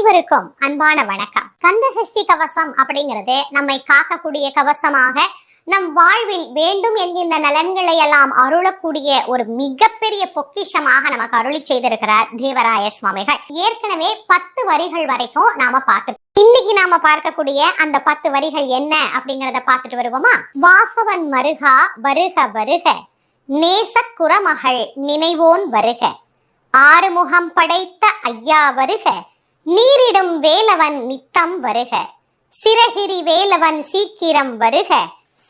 அனைவருக்கும் அன்பான வணக்கம். கந்த சஷ்டி கவசம் அப்படிங்கிறது நம்மை காக்கக்கூடிய கவசமாக, நம் வாழ்வில் வேண்டும் என்கின்ற நலன்களை எல்லாம் அருளக்கூடிய ஒரு மிகப்பெரிய பொக்கிஷமாக நமக்கு அருளி செய்திருக்கிறார் தேவராய சுவாமிகள். ஏற்கனவே 10 வரிகள் வரைக்கும் நாம பார்த்துட்டோம். இன்னைக்கு நாம பார்க்கக்கூடிய அந்த 10 வரிகள் என்ன அப்படிங்கறத பார்த்துட்டு வருவோமா? வாசவன் மருகா வருக வருக, நேச குரமகள் நினைவோன் வருக, ஆறுமுகம் படைத்த ஐயா வருக, நீரிடும் வேலவன் நித்தம் வருக, சிரகிரி வேலவன் சீக்கிரம் வருக,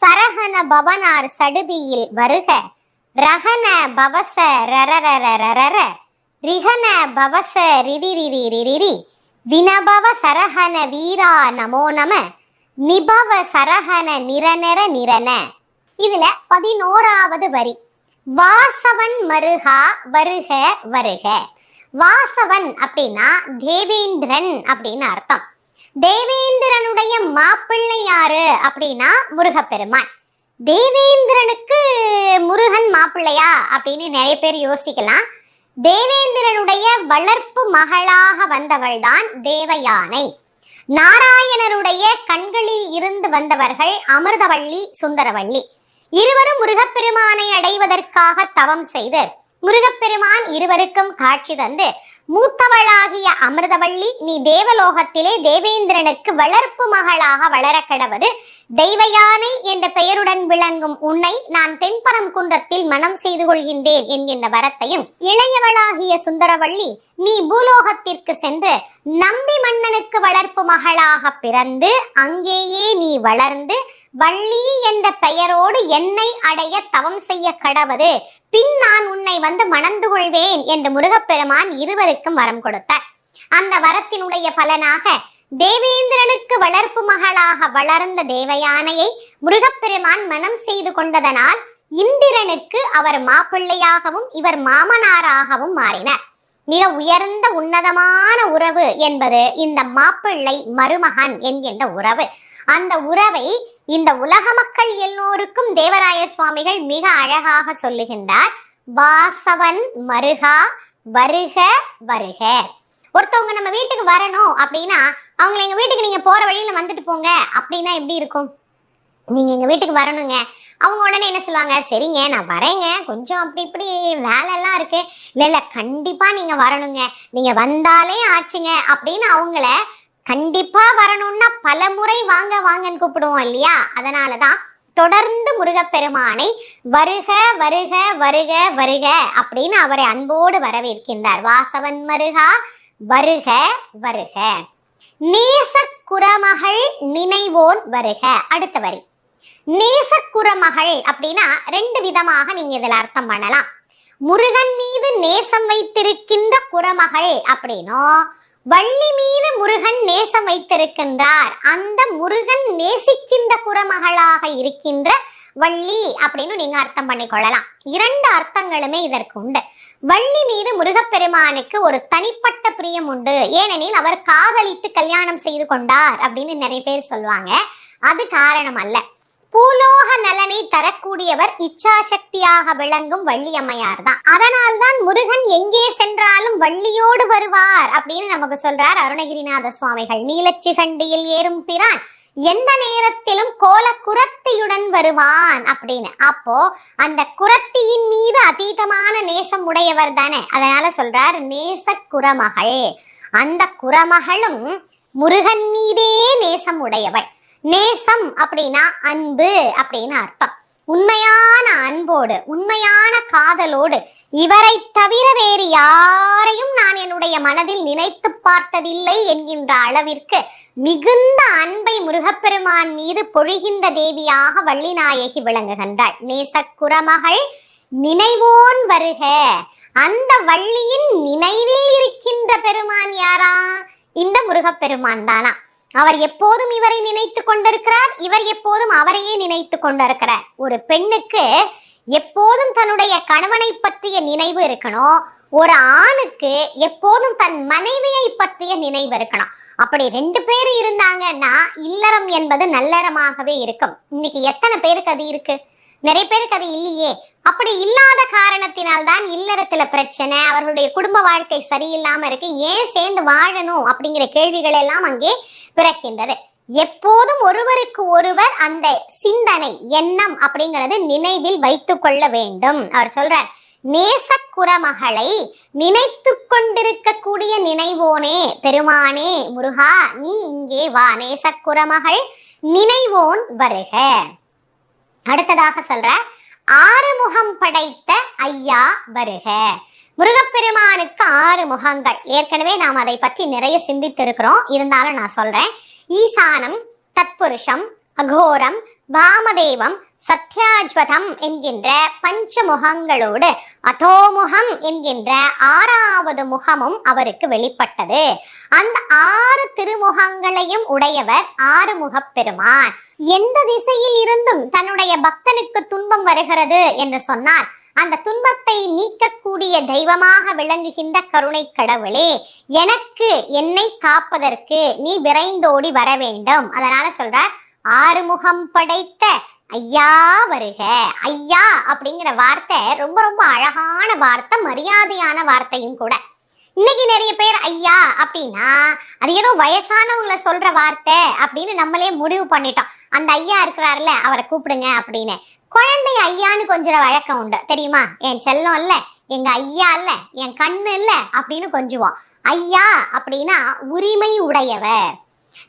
சரகன பவனார் சடுதியில் வருக, ரகன பவச ரரரரரர, ரிகன பவச ரிரிரிரிரிரி, வினபவ சரகன வீரா நமோ நம, நிபவ சரகன நிரநர நிரன. இதுல 11வது வரி, வாசவன் மருகா வருக வருக. வாசவன் அப்படின்னா தேவேந்திரன் அப்படின்னு அர்த்தம். தேவேந்திரனுடைய மாப்பிள்ளை யாரு அப்படின்னா முருகப்பெருமான். தேவேந்திரனுக்கு முருகன் மாப்பிள்ளையா அப்படின்னு நிறைய பேர் யோசிக்கலாம். தேவேந்திரனுடைய வளர்ப்பு மகளாக வந்தவள் தான் தேவயானை. நாராயணருடைய கண்களில் இருந்து வந்தவர்கள் அமிர்தவள்ளி, சுந்தரவள்ளி. இருவரும் முருகப்பெருமானை அடைவதற்காக தவம் செய்து முருகப்பெருமான் இருவருக்கும் காட்சி தந்து, மூத்தவளாகிய அமிர்தவள்ளி, நீ தேவலோகத்திலே தேவேந்திரனுக்கு வளர்ப்பு மகளாக வளர கடவது, தெய்வயானை என்ற பெயருடன் விளங்கும் உன்னை நான் தென்பரம் குன்றத்தில் மனம் செய்து கொள்கின்றேன் என்கின்ற வரத்தையும், இளையவளாகிய சுந்தரவள்ளி, நீ பூலோகத்திற்கு சென்று நம்பி மன்னனுக்கு வளர்ப்பு மகளாக பிறந்து அங்கேயே நீ வளர்ந்து வள்ளி என்ற பெயரோடு என்னை அடைய தவம் செய்ய கடவது, பின் நான் உன்னை வந்து மணந்து கொள்வேன் என்று முருகப்பெருமான் இருவருக்கும் வரம் கொடுத்தார். அந்த வரத்தினுடைய பலனாக தேவேந்திரனுக்கு வளர்ப்பு மகளாக வளர்ந்த தேவயானையை முருகப்பெருமான் மனம் செய்து கொண்டதனால் இந்திரனுக்கு அவர் மாப்பிள்ளையாகவும் இவர் மாமனாராகவும் மாறினார். மிக உயர்ந்த உன்னதமான உறவு என்பது இந்த மாப்பிள்ளை மருமகன் என்கின்ற உறவு. அந்த உறவை இந்த உலக மக்கள் எல்லோருக்கும் தேவராய சுவாமிகள் மிக அழகாக சொல்லுகின்றார். வாசவன் மருகா வருக வருக. ஒருத்தவங்க நம்ம வீட்டுக்கு வரணும் அப்படின்னா அவங்களை எங்க வீட்டுக்கு நீங்க போற வழியில வந்துட்டு போங்க அப்படின்னா எப்படி இருக்கும்? நீங்க எங்க வீட்டுக்கு வரணுங்க, அவங்க உடனே என்ன சொல்லுவாங்க? சரிங்க நான் வரேங்க, கொஞ்சம் அப்படி இப்படி வேலையெல்லாம் இருக்கு. இல்ல கண்டிப்பா நீங்க வரணுங்க, நீங்க வந்தாலே ஆச்சுங்க அப்படின்னு அவங்கள கண்டிப்பா வரணும்னா பல முறை வாங்க வாங்கன்னு கூப்பிடுவோம் இல்லையா? அதனாலதான் தொடர்ந்து முருகப்பெருமானை வருக வருக வருக வருக அப்படின்னு அவரை அன்போடு வரவேற்கின்றார். வாசவன் மருகா வருக வருக, நேச குரமகள் நினைவோன் வருக. அடுத்த வரி, நேச குரமகள் அப்படின்னா 2 விதமாக நீங்க இதுல அர்த்தம் பண்ணலாம். முருகன் மீது நேசம் வைத்திருக்கின்ற குரமகள் அப்படின்னும், வள்ளி மீது முருகன் நேசம் வைத்திருக்கின்றார், அந்த முருகன் நேசிக்கின்ற குரமகளாக இருக்கின்ற வள்ளி அப்படின்னு நீங்க அர்த்தம் பண்ணிக்கொள்ளலாம். 2 அர்த்தங்களுமே இதற்கு உண்டு. வள்ளி மீது முருகப்பெருமானுக்கு ஒரு தனிப்பட்ட பிரியம் உண்டு. ஏனெனில் அவர் காதலித்து கல்யாணம் செய்து கொண்டார் அப்படின்னு நிறைய பேர் சொல்லுவாங்க. அது காரணம் அல்ல. பூலோக நலனை தரக்கூடியவர் இச்சாசக்தியாக விளங்கும் வள்ளி அம்மையார் தான். அதனால்தான் முருகன் எங்கே சென்றாலும் வள்ளியோடு வருவார் அப்படின்னு நமக்கு சொல்றார் அருணகிரிநாத சுவாமிகள். நீலச்சிகண்டியில் ஏறும் பிரான் எந்த நேரத்திலும் கோல குரத்தியுடன் வருவான் அப்படின்னு. அப்போ அந்த குரத்தியின் மீது அதீதமான நேசம் உடையவர் தானே, அதனால சொல்றார் நேச குரமகள். அந்த குரமகளும் முருகன் மீதே நேசம் உடையவள். நேசம் அப்படின்னா அன்பு அப்படின்னு அர்த்தம். உண்மையான அன்போடு உண்மையான காதலோடு இவரை தவிர வேறு யாரையும் நான் என்னுடைய மனதில் நினைத்து பார்த்ததில்லை என்கின்ற அளவிற்கு மிகுந்த அன்பை முருகப்பெருமான் மீது பொழிகின்ற தேவியாக வள்ளிநாயகி விளங்குகின்றாள். நேசக்குரமகள் நினைவோன் வருக. அந்த வள்ளியின் நினைவில் இருக்கின்ற பெருமான் யாரா? இந்த முருகப்பெருமான் தானா. அவர் எப்போதும் இவரை நினைத்து கொண்டிருக்கிறார், இவர் எப்போதும் அவரையே நினைத்து கொண்டிருக்கிறார். ஒரு பெண்ணுக்கு எப்போதும் தன்னுடைய கணவனை பற்றிய நினைவு இருக்கணும். ஒரு ஆணுக்கு எப்போதும் தன் மனைவியை பற்றிய நினைவு இருக்கணும். அப்படி 2 பேர் இருந்தாங்கன்னா இல்லறம் என்பது நல்லறமாகவே இருக்கும். இன்னைக்கு எத்தனை பேருக்கு அது இருக்கு? நிறைய பேருக்கு அது இல்லையே. அப்படி இல்லாத காரணத்தினால்தான் இல்லறத்துல பிரச்சனை, அவர்களுடைய குடும்ப வாழ்க்கை சரியில்லாம இருக்கு, ஏன் சேர்ந்து வாழணும் அப்படிங்கிற கேள்விகள் எல்லாம் அங்கே பிறக்கின்றது. எப்போதும் ஒருவருக்கு ஒருவர் அந்த சிந்தனை எண்ணம் அப்படிங்கிறது நினைவில் வைத்துக் கொள்ள வேண்டும். அவர் சொல்றார், நேசக்குறமகளை நினைத்து கொண்டிருக்கக்கூடிய நினைவோனே பெருமானே முருகா நீ இங்கே வா, நேசக்குறமகள் நினைவோன் வருக. அடுத்ததாக சொல்ற, ஆறுமுகம் படைத்த ஐயா வருக. முருகப்பெருமானுக்கு 6 முகங்கள். ஏற்கனவே நாம் அதை பற்றி நிறைய சிந்தித்திருக்கிறோம், இருந்தாலும் நான் சொல்றேன். ஈசானம், தத்புருஷம், அகோரம், வாமதேவம், சத்யாஜ்வதம் என்கின்ற பஞ்சமுகங்களோடு அதோமுகம் என்கின்ற 6வது முகமும் அவருக்கு வெளிப்பட்டது. அந்த 6 திருமுகங்களையும் உடையவர் ஆறுமுகப் பெருமான். எந்த திசையில் இருந்தும் தன்னுடைய பக்தனுக்கு துன்பம் வருகிறது என்று சொன்னால் அந்த துன்பத்தை நீக்கக்கூடிய தெய்வமாக விளங்குகின்ற கருணை கடவுளே, என்னை காப்பதற்கு நீ விரைந்தோடி வர வேண்டும். அதனால சொல்ற, ஆறுமுகம் படைத்த ஐயா வருக. ஐயா அப்படிங்கிற வார்த்தை ரொம்ப ரொம்ப அழகான வார்த்தை, மரியாதையான வார்த்தையும் கூட. இன்னைக்கு நிறைய பேர் ஐயா அப்படின்னா அது ஏதோ வயசானவங்களை சொல்ற வார்த்தை அப்படின்னு நம்மளே முடிவு பண்ணிட்டோம். அந்த ஐயா இருக்கிறாருல அவரை கூப்பிடுங்க அப்படின்னு. குழந்தை ஐயான்னு கொஞ்சம் வழக்கம் உண்டு தெரியுமா? என் செல்லம் இல்ல, எங்க ஐயா இல்ல, என் கண்ணு இல்ல அப்படின்னு கொஞ்சுவோம். ஐயா அப்படின்னா உரிமை உடையவர்.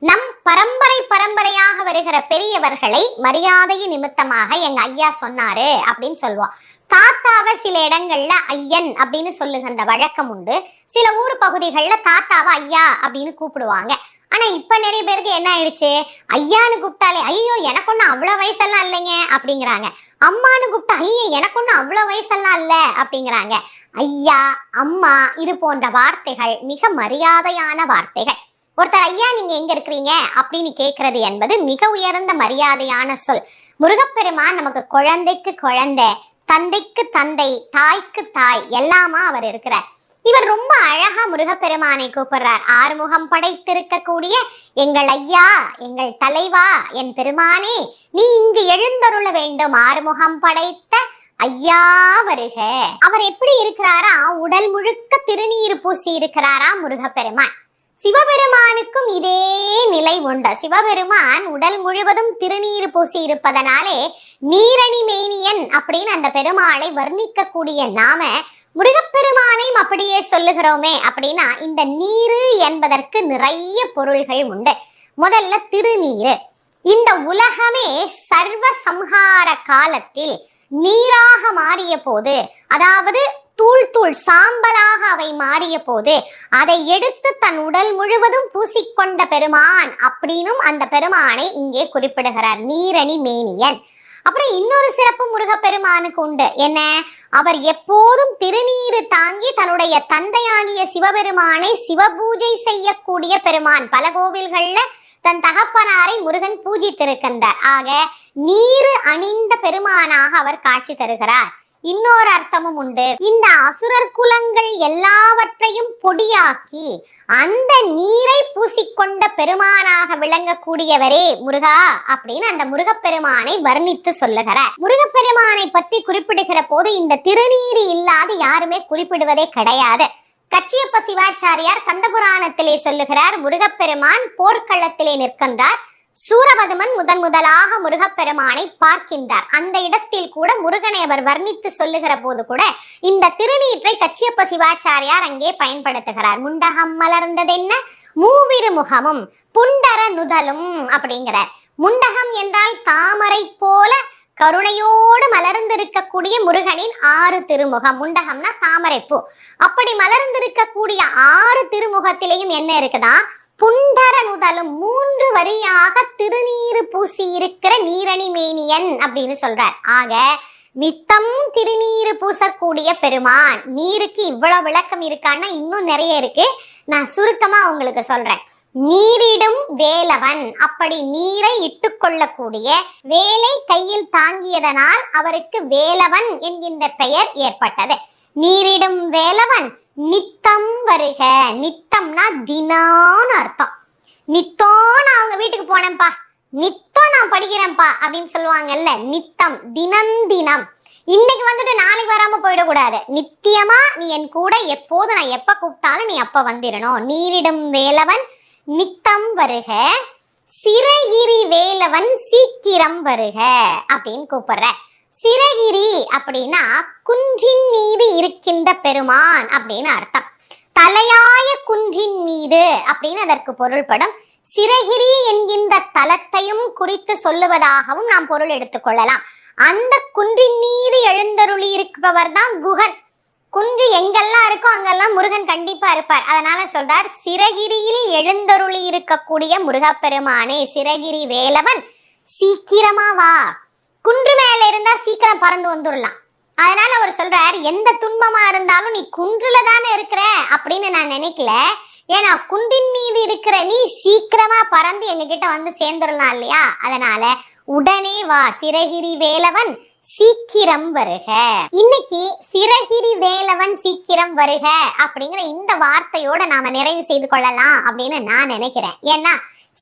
நம் பரம்பரையாக வருகிற பெரியவர்களை மரியாதையின் நிமித்தமாக எங்க ஐயா சொன்னாரு அப்படின்னு சொல்லுவோம். தாத்தாவை சில இடங்கள்ல ஐயன் அப்படின்னு சொல்லுகின்ற வழக்கம் உண்டு. சில ஊர் பகுதிகள்ல தாத்தாவை ஐயா அப்படின்னு கூப்பிடுவாங்க. ஆனா இப்ப நிறைய பேருக்கு என்ன ஆயிடுச்சு, ஐயான்னு கூப்பிட்டாலே ஐயோ எனக்கு ஒன்னும் அவ்வளவு வயசெல்லாம் இல்லைங்க அப்படிங்கிறாங்க. அம்மான்னு கூப்பிட்டா ஐயோ எனக்கு ஒன்னும் அவ்வளவு வயசெல்லாம் இல்ல அப்படிங்கிறாங்க. ஐயா, அம்மா இது போன்ற வார்த்தைகள் மிக மரியாதையான வார்த்தைகள். ஒருத்தர் ஐயா நீங்க எங்க இருக்கிறீங்க அப்படின்னு கேட்கறது என்பது மிக உயர்ந்த மரியாதையான சொல். முருகப்பெருமான் நமக்கு குழந்தைக்கு குழந்தை, தந்தைக்கு தந்தை, தாய்க்கு தாய் எல்லாமா அவர் இருக்கிறார். இவர் ரொம்ப அழகா முருகப்பெருமானை கூப்பிடுறார். ஆறுமுகம் படைத்திருக்கக்கூடிய எங்கள் ஐயா, எங்கள் தலைவா, என் பெருமானே நீ இங்கு எழுந்தருள வேண்டும். ஆறுமுகம் படைத்த ஐயா வருக. அவர் எப்படி இருக்கிறாரா, உடல் முழுக்க திருநீர் பூசி இருக்கிறாரா முருகப்பெருமான். சிவபெருமானுக்கும் இதே நிலை உண்டு. சிவபெருமான் உடல் முழுவதும் திருநீர் பூசி இருப்பதனாலே நீரணி மேனியன் அப்படின்னு அந்த பெருமாளை வர்ணிக்கக்கூடிய நாம முருகப்பெருமானையும் அப்படியே சொல்லுகிறோமே அப்படின்னா இந்த நீரு என்பதற்கு நிறைய பொருள்கள் உண்டு. முதல்ல திருநீரு. இந்த உலகமே சர்வ சம்ஹார காலத்தில் நீராக மாறிய போது, அதாவது தூள் சாம்பலாக அவை மாறிய போது அதை எடுத்து தன் உடல் முழுவதும் பூசிக்கொண்ட பெருமான் அப்படின்னும் அந்த பெருமானை இங்கே குறிப்பிடுகிறார், நீரணி மேனியன். அப்புறம் இன்னொரு சிறப்பு முருகப்பெருமானுக்கு உண்டு. என்ன? அவர் எப்போதும் திருநீரு தாங்கி தன்னுடைய தந்தையாகிய சிவபெருமானை சிவபூஜை செய்யக்கூடிய பெருமான். பல கோவில்கள்ல தன் தகப்பனாரை முருகன் பூஜித்திருக்கின்றார். ஆக நீரு அணிந்த பெருமானாக அவர் காட்சி தருகிறார். இன்னொரு அர்த்தமும் உண்டு. இந்த அசுரர் குலங்கள் எல்லாவற்றையும் பொடியாக்கி அந்த நீரை பூசிக்கொண்ட பெருமானாக விளங்கக்கூடியவரே முருகா அப்படின்னு அந்த முருகப்பெருமானை வர்ணித்து சொல்லுகிறார். முருகப்பெருமானை பற்றி குறிப்பிடுகிற போது இந்த திருநீரு இல்லாது யாருமே குறிப்பிடுவதே கிடையாது. கச்சியப்ப சிவாச்சாரியார் கந்தபுராணத்திலே சொல்லுகிறார், முருகப்பெருமான் போர்க்களத்திலே நிற்கின்றார். சூரபதுமன் முதலாக முருகப்பெருமானை பார்க்கின்றார். அந்த இடத்தில் கூட முருகனை அவர் வர்ணித்து சொல்லுகிற போது கூட இந்த திருநீற்றை கச்சியப்ப சிவாச்சாரியார் அங்கே பயன்படுத்துகிறார். முண்டகம் மலர்ந்ததென்ன மூவிரு முகமும் புண்டர நுதலும் அப்படிங்கிறார். முண்டகம் என்றால் தாமரை போல கருணையோடு மலர்ந்திருக்கக்கூடிய முருகனின் 6 திருமுகம். முண்டகம்னா தாமரைப்பூ. அப்படி மலர்ந்திருக்கக்கூடிய 6 திருமுகத்திலையும் என்ன இருக்குதா, புண்டர நுதலும் 3 வரியாக திருநீரு பூசி இருக்கிற நீரணி மேனியன் அப்படின்னு சொல்றார். ஆக நித்தம் திருநீரு பூசக்கூடிய பெருமான். நீருக்கு இவ்வளவு விளக்கம் இருக்கான்னா இன்னும் நிறைய இருக்கு, நான் சுருக்கமா உங்களுக்கு சொல்றேன். நீரிடும் வேலவன், அப்படி நீரை இட்டுக்கொள்ளக்கூடிய, வேலை கையில் தாங்கியதனால் அவருக்கு வேலவன் என்கின்ற பெயர் ஏற்பட்டது. நீரிடும் வேலவன் நித்தம் வருக. நித்தம்னா தினான்னு அர்த்தம். நித்தம் நான் அவங்க வீட்டுக்கு போனேன்ப்பா, நித்தம் நான் படிக்கிறேன்ப்பா அப்படின்னு சொல்லுவாங்கல்ல, நித்தம் தினம் தினம். இன்னைக்கு வந்துட்டு நாளைக்கு வராம போயிடக்கூடாது. நித்தியமா நீ என் கூட எப்போது நான் எப்ப கூப்பிட்டாலும் நீ அப்ப வந்துடணும். நீரிடும் வேலவன் நித்தம் வருக, சிறகிரி வேலவன் சீக்கிரம் வருக அப்படின்னு கூப்பிடுற. சிறகிரி அப்படின்னா குன்றின் மீது இருக்கின்ற பெருமான் அப்படின்னு அர்த்தம். தலையாய குன்றின் மீது அப்படின்னு அதற்கு பொருள்படும். சிறகிரி என்கின்ற தலத்தையும் குறித்து சொல்லுவதாகவும் நாம் பொருள் எடுத்துக்கொள்ளலாம். அந்த குன்றின் மீது எழுந்தருளி இருப்பவர் தான் குகன். குன்று எங்கெல்லாம் இருக்கோ அங்கெல்லாம் முருகன் கண்டிப்பா இருப்பார். அதனால சொல்றார், சிறகிரியில் எழுந்தருளி இருக்கக்கூடிய முருகப்பெருமானே, சிறகிரி வேலவன் சீக்கிரமா வா. குன்று மேல இருந்தா சீக்கிரம் பறந்து வந்துடலாம். அதனால அவர் சொல்றார், எந்த துன்பமா இருந்தாலும் நீ குன்றுல தானே இருக்கிற அப்படின்னு நான் நினைக்கல. ஏன்னா குன்றின் மீது இருக்கிற நீ சீக்கிரமா பறந்து எங்க கிட்ட வந்து சேர்ந்துடலாம் இல்லையா? அதனால உடனே வா, சிறகிரி வேலவன் சீக்கிரம் வருக. இன்னைக்கு சிறகிரி வேலவன் சீக்கிரம் வருக அப்படிங்கிற இந்த வார்த்தையோட நாம நிறைவு செய்து கொள்ளலாம் அப்படின்னு நான் நினைக்கிறேன். ஏன்னா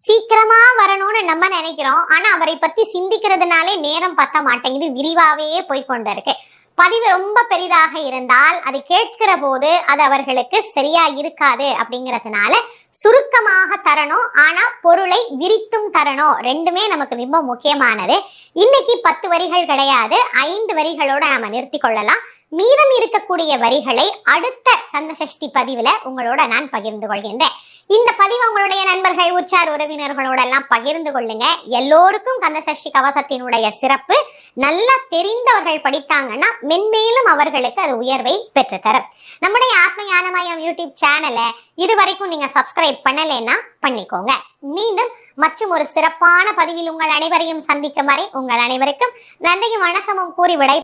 சீக்கிரமா வரணும்னு நம்ம நினைக்கிறோம், ஆனா அவரை பத்தி சிந்திக்கிறதுனாலே நேரம் பத்த மாட்டேங்குது, விரிவாவே போய் கொண்டிருக்கு. பதிவு ரொம்ப பெரிதாக இருந்தால் அது கேட்கிற போது அது அவர்களுக்கு சரியா இருக்காது. அப்படிங்கிறதுனால சுருக்கமாக தரணும், ஆனா பொருளை விரித்தும் தரணும். ரெண்டுமே நமக்கு ரொம்ப முக்கியமானது. இன்னைக்கு 10 வரிகள் கிடையாது, 5 வரிகளோட நாம நிறுத்தி கொள்ளலாம். மீதம் இருக்கக்கூடிய வரிகளை அடுத்த கந்த சஷ்டி பதிவுல உங்களோட நான் பகிர்ந்து கொள்கின்றேன். இந்த பதிவு உங்களுடைய நண்பர்கள், உற்றார் உறவினர்களோட எல்லாம் பகிர்ந்து கொள்ளுங்க. எல்லோருக்கும் கந்த சஷ்டி கவசத்தினுடைய சிறப்பு நல்லா தெரிந்தவர்கள் படித்தாங்கன்னா மென்மேலும் அவர்களுக்கு அது உயர்வை பெற்றுத்தரும். நம்முடைய ஆத்ம ஞானமயம் யூடியூப் சேனலை இதுவரைக்கும் நீங்க சப்ஸ்கிரைப் பண்ணலைன்னா பண்ணிக்கோங்க. மீண்டும் மற்றும் ஒரு சிறப்பான பதிவில் உங்கள் அனைவரையும் சந்திக்கும் வரை உங்கள் அனைவருக்கும் நன்றியும் வணக்கமும் கூறி விடை